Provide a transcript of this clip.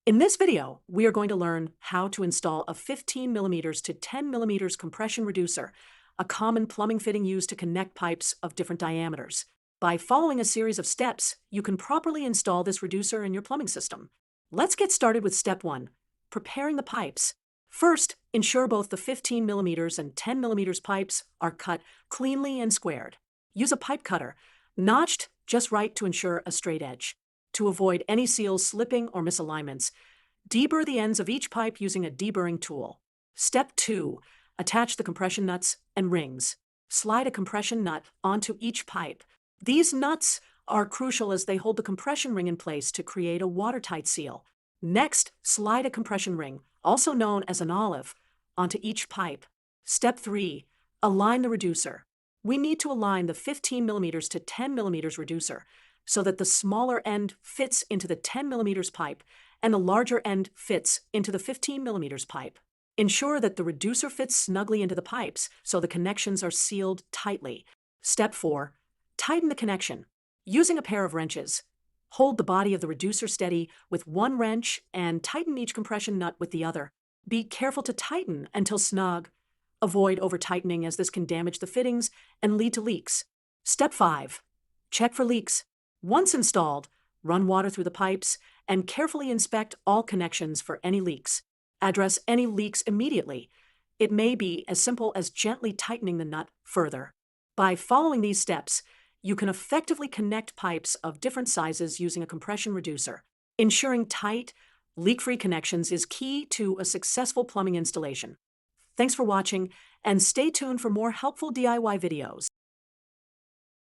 In this video, we are going to learn how to install a 15 millimeters to 10 millimeters compression reducer, a common plumbing fitting used to connect pipes of different diameters. By following a series of steps, you can properly install this reducer in your plumbing system. Let's get started with step 1, preparing the pipes. First, ensure both the 15 millimeters and 10 millimeters pipes are cut cleanly and squared. Use a pipe cutter, notched just right to ensure a straight edge. To avoid any seals slipping or misalignments, deburr the ends of each pipe using a deburring tool. Step 2. Attach the compression nuts and rings. Slide a compression nut onto each pipe. These nuts are crucial as they hold the compression ring in place to create a watertight seal. Next, slide a compression ring, also known as an olive, onto each pipe. Step 3. Align the reducer. We need to align the 15 millimeters to 10 millimeters reducer so that the smaller end fits into the 10 millimeters pipe and the larger end fits into the 15 millimeters pipe. Ensure that the reducer fits snugly into the pipes so the connections are sealed tightly. Step 4. Tighten the connection. Using a pair of wrenches, hold the body of the reducer steady with one wrench and tighten each compression nut with the other. Be careful to tighten until snug. Avoid over-tightening as this can damage the fittings and lead to leaks. Step 5. Check for leaks. Once installed, run water through the pipes and carefully inspect all connections for any leaks. Address any leaks immediately. It may be as simple as gently tightening the nut further. By following these steps, you can effectively connect pipes of different sizes using a compression reducer. Ensuring tight, leak-free connections is key to a successful plumbing installation. Thanks for watching, and stay tuned for more helpful DIY videos.